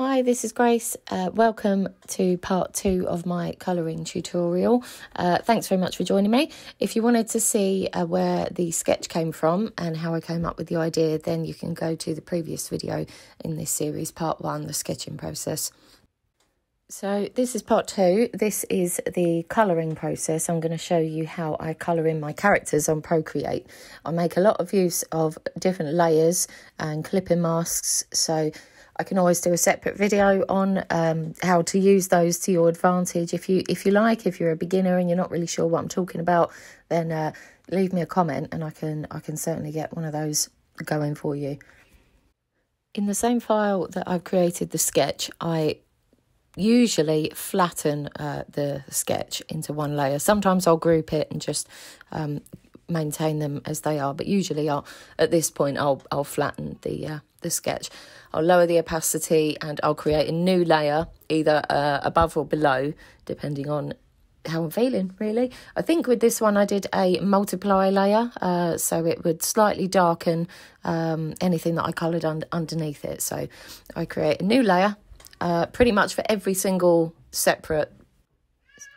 Hi, this is Grace. Welcome to part 2 of my colouring tutorial. Thanks very much for joining me. If you wanted to see where the sketch came from and how I came up with the idea, then you can go to the previous video in this series, part 1, the sketching process. So this is part 2. This is the colouring process. I'm going to show you how I colour in my characters on Procreate. I make a lot of use of different layers and clipping masks, so I can always do a separate video on how to use those to your advantage. If you like, if you're a beginner and you're not really sure what I'm talking about, then leave me a comment and I can certainly get one of those going for you. In the same file that I've created the sketch, I usually flatten the sketch into one layer. Sometimes I'll group it and just maintain them as they are, but usually at this point I'll flatten the sketch. I'll lower the opacity and I'll create a new layer, either above or below, depending on how I'm feeling, really. I think with this one I did a multiply layer, so it would slightly darken anything that I coloured underneath it. So I create a new layer pretty much for every single separate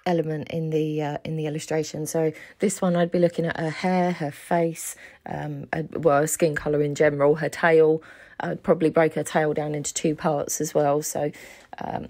element in the illustration. So this one I'd be looking at her hair, her face, her skin colour in general, her tail. I'd probably break her tail down into 2 parts as well. So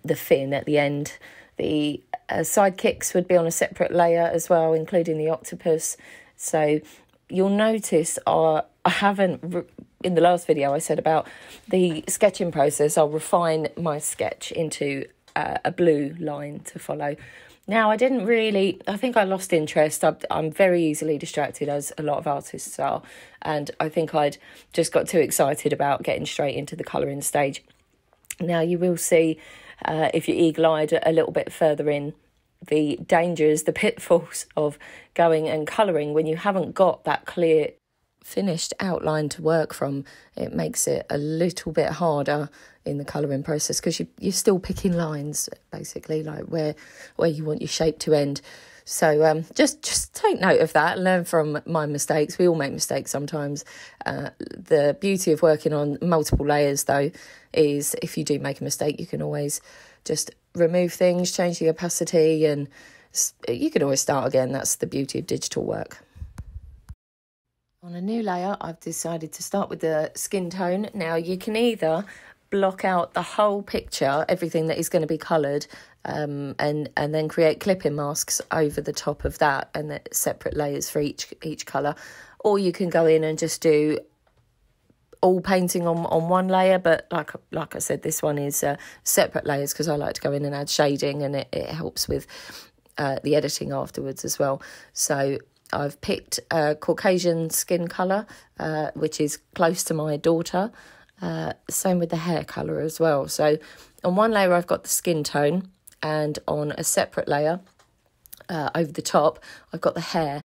the fin at the end. The sidekicks would be on a separate layer as well, including the octopus. So you'll notice I haven't, in the last video I said about the sketching process, I'll refine my sketch into a blue line to follow. Now, I think I lost interest. I'm very easily distracted, as a lot of artists are, and I think I'd just got too excited about getting straight into the colouring stage. Now, you will see, if you eagle-eyed a little bit further in, the dangers, the pitfalls of going and colouring when you haven't got that clear finished outline to work from. It makes it a little bit harder in the colouring process because you're still picking lines, basically, like where you want your shape to end. So just take note of that, learn from my mistakes. We all make mistakes sometimes. The beauty of working on multiple layers, though, is if you do make a mistake, you can always just remove things, change the opacity, and you can always start again. That's the beauty of digital work. On a new layer, I've decided to start with the skin tone. Now, you can either block out the whole picture, everything that is going to be coloured, and then create clipping masks over the top of that, and separate layers for each colour. Or you can go in and just do all painting on one layer, but like I said, this one is separate layers because I like to go in and add shading, and it helps with the editing afterwards as well. So I've picked a Caucasian skin colour, which is close to my daughter. Same with the hair colour as well. So on one layer I've got the skin tone, and on a separate layer over the top I've got the hair.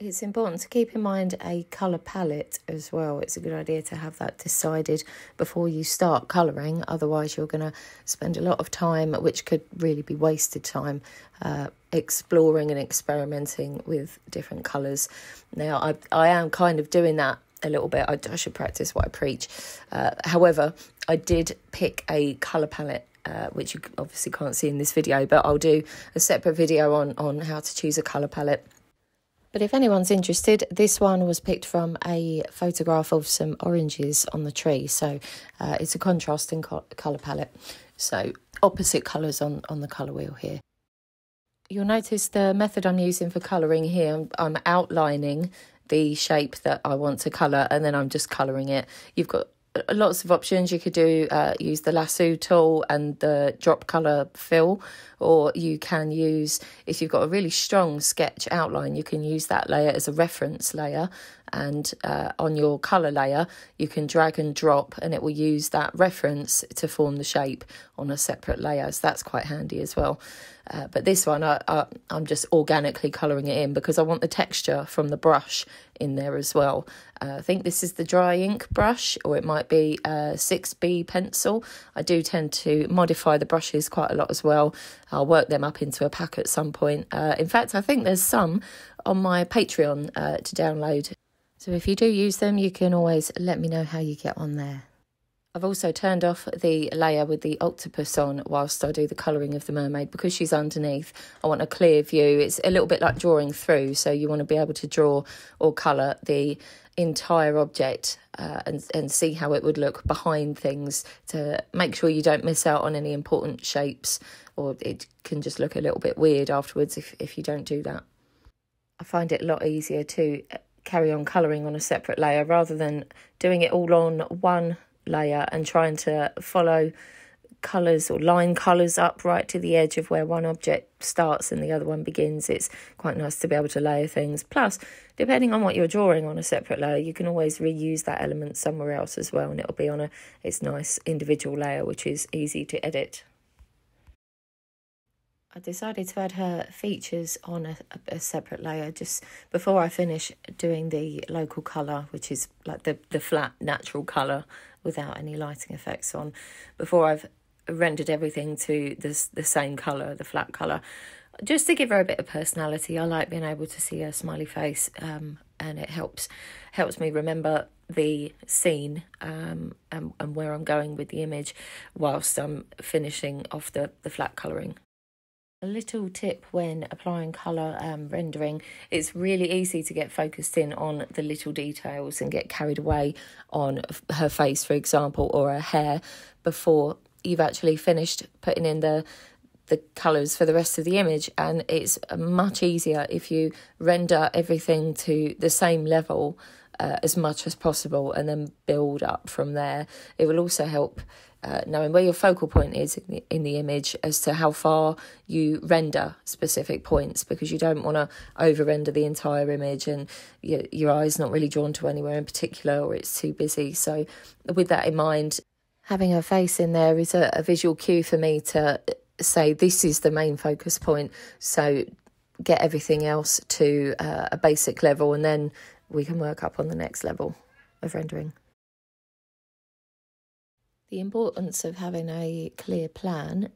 It's important to keep in mind a colour palette as well. It's a good idea to have that decided before you start colouring, otherwise you're going to spend a lot of time, which could really be wasted time, exploring and experimenting with different colours. Now, I am kind of doing that a little bit. I should practice what I preach. However, I did pick a colour palette, which you obviously can't see in this video, but I'll do a separate video on how to choose a colour palette. But if anyone's interested, this one was picked from a photograph of some oranges on the tree. So it's a contrasting colour palette. So opposite colours on the colour wheel here. You'll notice the method I'm using for colouring here. I'm outlining the shape that I want to colour, and then I'm just colouring it. You've got lots of options. You could use the lasso tool and the drop colour fill, or you can use, if you've got a really strong sketch outline, you can use that layer as a reference layer, and on your colour layer you can drag and drop and it will use that reference to form the shape on a separate layer. So that's quite handy as well. But this one I'm just organically colouring it in because I want the texture from the brush in there as well. I think this is the dry ink brush, or it might be a 6B pencil. I do tend to modify the brushes quite a lot as well. I'll work them up into a pack at some point. In fact, I think there's some on my Patreon to download. So if you do use them, you can always let me know how you get on there. I've also turned off the layer with the octopus on whilst I do the colouring of the mermaid because she's underneath. I want a clear view. It's a little bit like drawing through, so you want to be able to draw or colour the entire object and see how it would look behind things to make sure you don't miss out on any important shapes, or it can just look a little bit weird afterwards if you don't do that. I find it a lot easier to carry on colouring on a separate layer rather than doing it all on one layer and trying to follow colours or line colours up right to the edge of where one object starts and the other one begins. It's quite nice to be able to layer things. Plus, depending on what you're drawing on a separate layer, you can always reuse that element somewhere else as well, and it'll be on its nice individual layer, which is easy to edit. I decided to add her features on a separate layer just before I finish doing the local colour, which is like the flat natural colour without any lighting effects on, before I've rendered everything to the same colour, the flat colour, just to give her a bit of personality. I like being able to see her smiley face, and it helps me remember the scene and where I'm going with the image whilst I'm finishing off the flat colouring. A little tip when applying colour rendering, it's really easy to get focused in on the little details and get carried away on her face, for example, or her hair before you've actually finished putting in the colours for the rest of the image. And it's much easier if you render everything to the same level as much as possible and then build up from there. It will also help knowing where your focal point is in the image as to how far you render specific points, because you don't want to over render the entire image and your eye's not really drawn to anywhere in particular, or it's too busy. So with that in mind, having her face in there is a visual cue for me to say this is the main focus point, so get everything else to a basic level and then we can work up on the next level of rendering. The importance of having a clear plan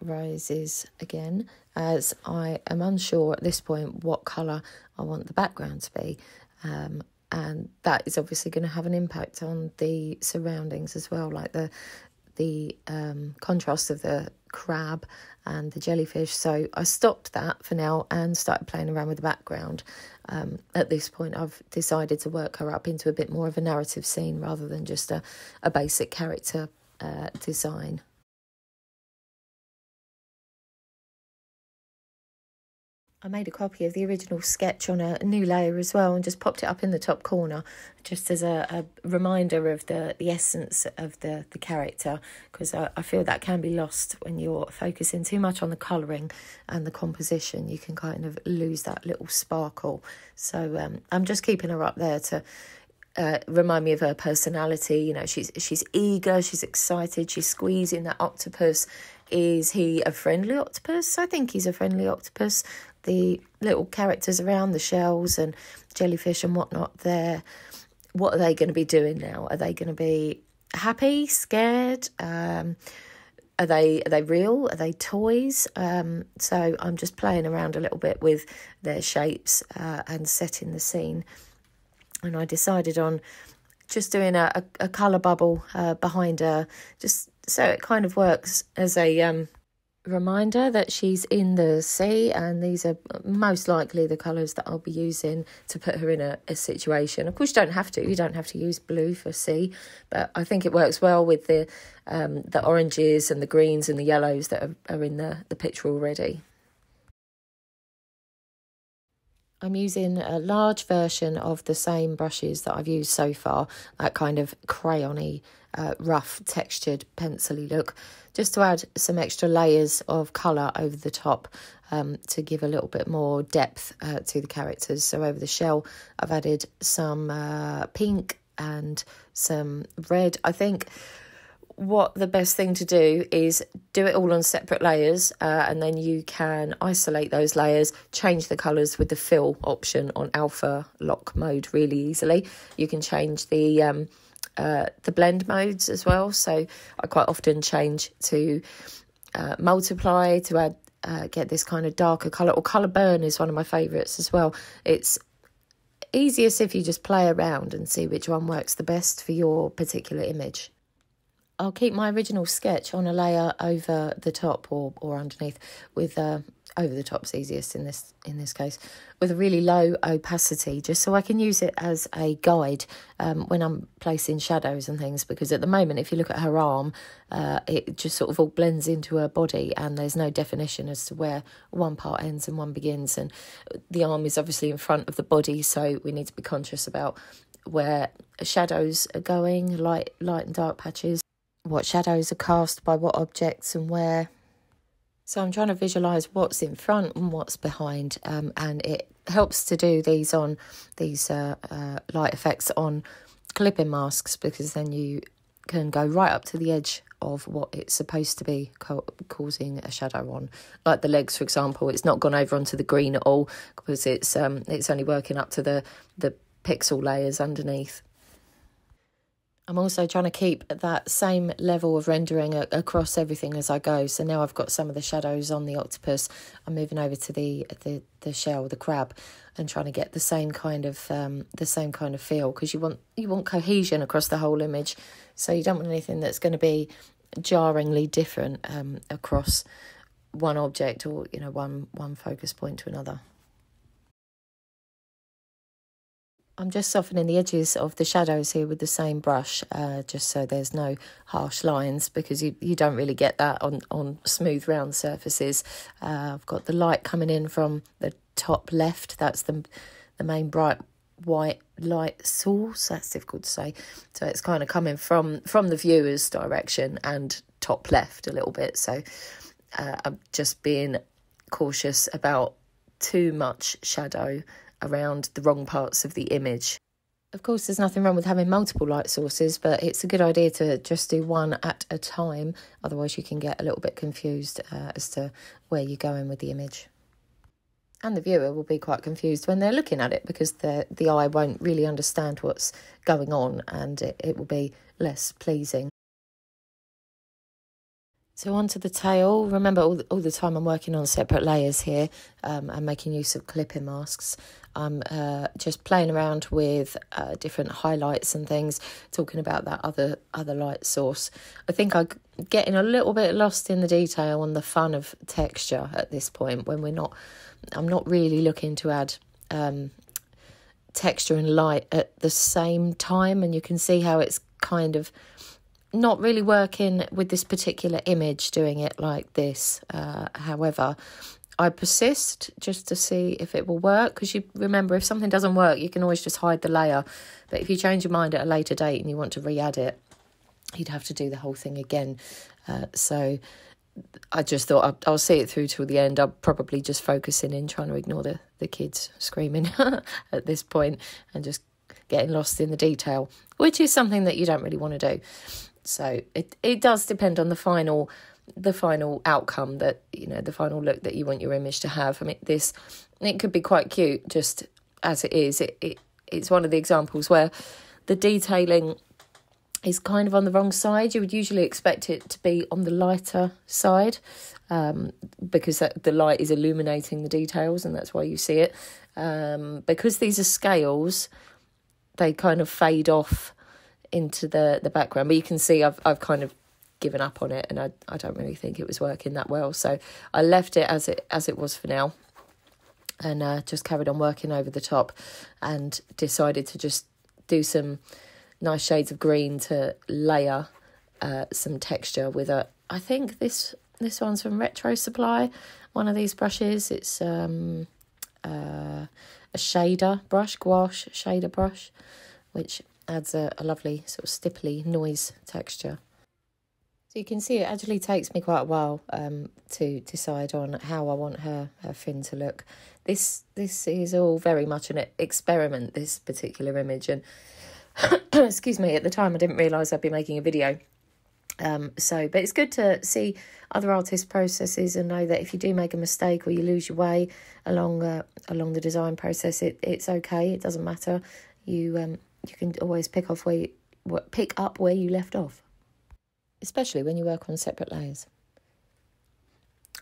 rises again, as I am unsure at this point what colour I want the background to be, and that is obviously going to have an impact on the surroundings as well, like the contrast of the crab and the jellyfish. So I stopped that for now and started playing around with the background. At this point, I've decided to work her up into a bit more of a narrative scene rather than just a basic character design. I made a copy of the original sketch on a new layer as well and just popped it up in the top corner just as a reminder of the essence of the character, because I feel that can be lost when you're focusing too much on the colouring and the composition. You can kind of lose that little sparkle. So I'm just keeping her up there to remind me of her personality. You know, she's eager, she's excited, she's squeezing that octopus. Is he a friendly octopus? I think he's a friendly octopus. The little characters around, the shells and jellyfish and whatnot, what are they going to be doing now? Are they going to be happy, scared? Are they real? Are they toys? So I'm just playing around a little bit with their shapes and setting the scene. And I decided on just doing a colour bubble behind her, just so it kind of works as a reminder that she's in the sea, and these are most likely the colours that I'll be using to put her in a situation. Of course, you don't have to use blue for sea, but I think it works well with the oranges and the greens and the yellows that are in the picture already. I'm using a large version of the same brushes that I've used so far, that kind of crayon-y, rough, textured, pencil-y look, just to add some extra layers of colour over the top to give a little bit more depth to the characters. So over the shell, I've added some pink and some red. I think what the best thing to do is do it all on separate layers, and then you can isolate those layers, change the colours with the fill option on alpha lock mode really easily. You can change the blend modes as well, so I quite often change to multiply to add get this kind of darker colour, or colour burn is one of my favourites as well. It's easiest if you just play around and see which one works the best for your particular image. I'll keep my original sketch on a layer over the top or underneath with over the top's easiest in this case, with a really low opacity, just so I can use it as a guide when I'm placing shadows and things, because at the moment if you look at her arm, it just sort of all blends into her body and there's no definition as to where one part ends and one begins, and the arm is obviously in front of the body, so we need to be conscious about where shadows are going, light and dark patches, what shadows are cast by what objects and where. So I'm trying to visualise what's in front and what's behind, and it helps to do these light effects on clipping masks, because then you can go right up to the edge of what it's supposed to be causing a shadow on. Like the legs, for example, it's not gone over onto the green at all because it's only working up to the pixel layers underneath. I'm also trying to keep that same level of rendering across everything as I go. So now I've got some of the shadows on the octopus. I'm moving over to the shell, the crab, and trying to get the same kind of feel, because you want cohesion across the whole image. So you don't want anything that's going to be jarringly different across one object or one focus point to another. I'm just softening the edges of the shadows here with the same brush, just so there's no harsh lines, because you don't really get that on smooth round surfaces. I've got the light coming in from the top left. That's the main bright white light source. That's difficult to say. So it's kind of coming from the viewer's direction and top left a little bit. So I'm just being cautious about too much shadow around the wrong parts of the image. Of course, there's nothing wrong with having multiple light sources, but it's a good idea to just do one at a time. Otherwise, you can get a little bit confused as to where you're going with the image. And the viewer will be quite confused when they're looking at it, because the eye won't really understand what's going on, and it will be less pleasing. So onto the tail. Remember, all the time I'm working on separate layers here and making use of clipping masks. I'm just playing around with different highlights and things, talking about that other light source. I think I'm getting a little bit lost in the detail on the fun of texture at this point, when I'm not really looking to add texture and light at the same time, and you can see how it's kind of not really working with this particular image, doing it like this. However, I persist just to see if it will work, because you remember, if something doesn't work, you can always just hide the layer. But if you change your mind at a later date and you want to re-add it, you'd have to do the whole thing again. So I just thought I'll see it through till the end. I'm probably just focusing in, trying to ignore the kids screaming at this point, and just getting lost in the detail, which is something that you don't really want to do. So it does depend on the final outcome, that the final look that you want your image to have. I mean, it could be quite cute just as it is. It's one of the examples where the detailing is kind of on the wrong side. You would usually expect it to be on the lighter side, because the light is illuminating the details, and that's why you see it. Because these are scales, they kind of fade off into the background, but you can see I've kind of given up on it, and I don't really think it was working that well, so I left it as it was for now, and just carried on working over the top, and decided to just do some nice shades of green to layer some texture with I think this one's from Retro Supply, one of these brushes. It's a shader brush, gouache shader brush, which adds a lovely sort of stipply noise texture. So you can see it actually takes me quite a while to decide on how I want her fin to look. This is all very much an experiment, this particular image, and excuse me, at the time I didn't realise I'd be making a video. But it's good to see other artists' processes and know that if you do make a mistake or you lose your way along the design process, it's okay. It doesn't matter. You can always pick up where you left off, especially when you work on separate layers.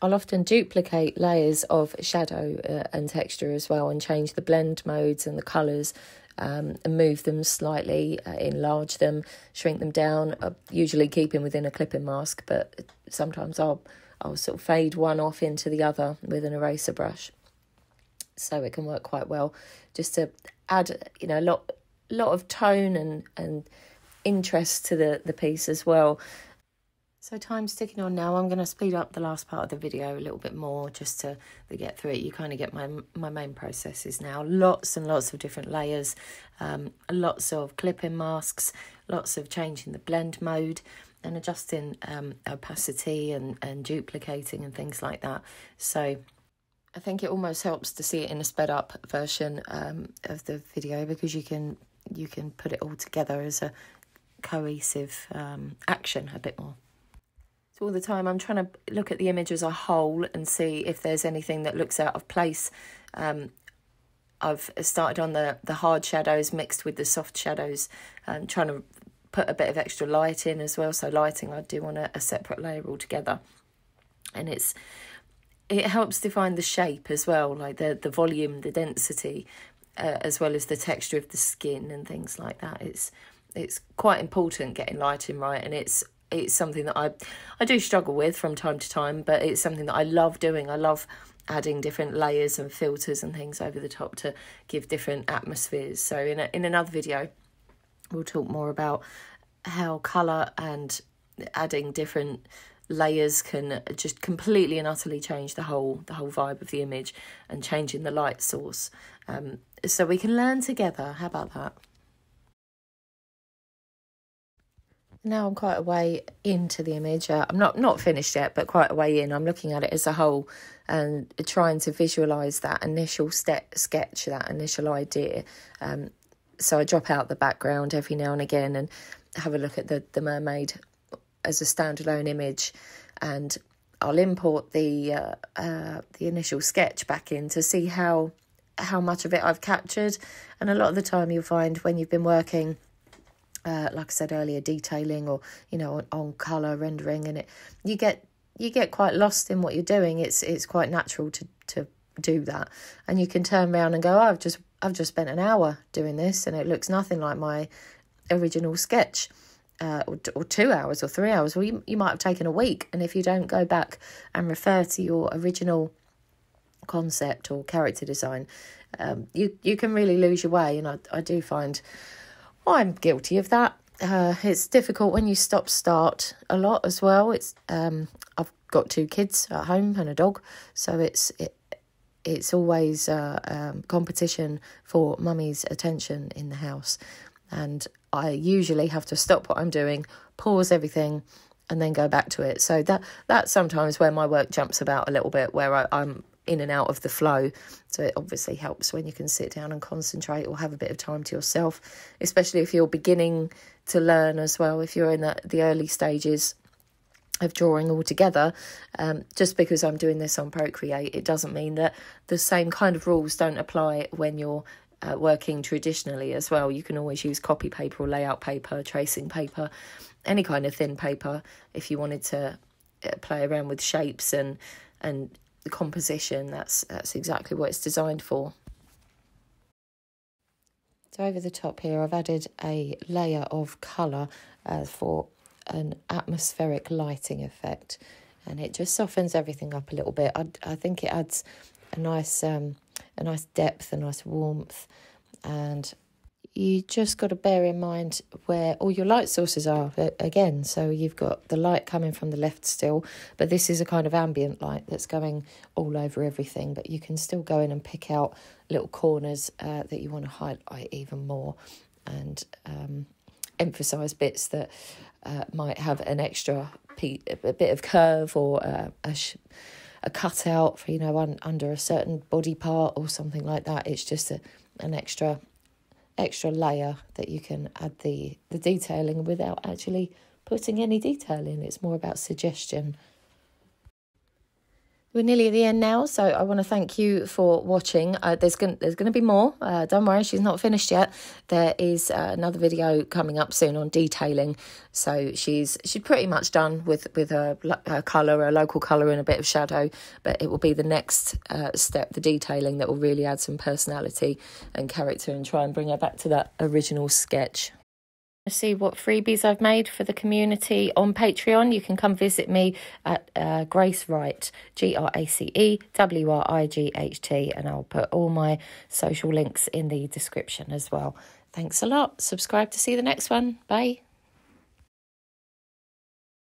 I'll often duplicate layers of shadow and texture as well, and change the blend modes and the colours, and move them slightly, enlarge them, shrink them down, usually keeping within a clipping mask, but sometimes I'll sort of fade one off into the other with an eraser brush. So it can work quite well just to add, you know, a lot of tone and interest to the piece as well. So time's ticking on now. I'm going to speed up the last part of the video a little bit more just to get through it. You kind of get my main processes now. Lots and lots of different layers, lots of clipping masks, lots of changing the blend mode and adjusting opacity and duplicating and things like that. So I think it almost helps to see it in a sped up version of the video, because you can put it all together as a cohesive action a bit more. So all the time I'm trying to look at the image as a whole and see if there's anything that looks out of place. I've started on the hard shadows mixed with the soft shadows, trying to put a bit of extra light in as well. So lighting I do on a separate layer altogether, and it helps define the shape as well, like the volume, the density, as well as the texture of the skin and things like that. It's quite important getting lighting right, and it's something that I do struggle with from time to time, but it's something that I love doing. I love adding different layers and filters and things over the top to give different atmospheres. So in another video, we'll talk more about how colour and adding different layers can just completely and utterly change the whole vibe of the image, and changing the light source. So we can learn together. How about that? Now I'm quite a way into the image. I'm not finished yet, but quite a way in. I'm looking at it as a whole and trying to visualise that initial sketch, that initial idea. So I drop out the background every now and again and have a look at the mermaid as a standalone image, and I'll import the initial sketch back in to see how much of it I've captured. And a lot of the time you'll find when you've been working, like I said earlier, detailing or, you know, on colour rendering, and you get quite lost in what you're doing. It's quite natural to do that, and you can turn around and go, oh, I've just spent an hour doing this and it looks nothing like my original sketch, or 2 hours or 3 hours. Well, you might have taken a week, and if you don't go back and refer to your original concept or character design, you can really lose your way. And I do find I'm guilty of that. It's difficult when you start a lot as well. I've got 2 kids at home and a dog, so it's always competition for mummy's attention in the house, and I usually have to stop what I'm doing, pause everything, and then go back to it. So that's sometimes where my work jumps about a little bit, where I'm in and out of the flow. So it obviously helps when you can sit down and concentrate or have a bit of time to yourself, especially if you're beginning to learn as well. If you're in the early stages of drawing altogether, just because I'm doing this on Procreate, it doesn't mean that the same kind of rules don't apply when you're working traditionally as well. You can always use copy paper or layout paper, tracing paper, any kind of thin paper if you wanted to play around with shapes and the composition. That's exactly what it's designed for. So over the top here, I've added a layer of colour for an atmospheric lighting effect, and it just softens everything up a little bit. I think it adds a nice depth, a nice warmth, and you just got to bear in mind where all your light sources are again. So you've got the light coming from the left still, but this is a kind of ambient light that's going all over everything, but you can still go in and pick out little corners that you want to highlight even more, and emphasise bits that might have an extra a bit of curve or a cutout for, you know, under a certain body part or something like that. It's just an extra layer that you can add the detailing without actually putting any detail in. It's more about suggestion. We're nearly at the end now, so I want to thank you for watching. There's going to be more. Don't worry, she's not finished yet. There is another video coming up soon on detailing. So she's pretty much done with her colour, her local colour and a bit of shadow. But it will be the next step, the detailing, that will really add some personality and character and try and bring her back to that original sketch. See what freebies I've made for the community on Patreon. You can come visit me at Grace Wright, GraceWright, and I'll put all my social links in the description as well. Thanks a lot. Subscribe to see the next one. Bye.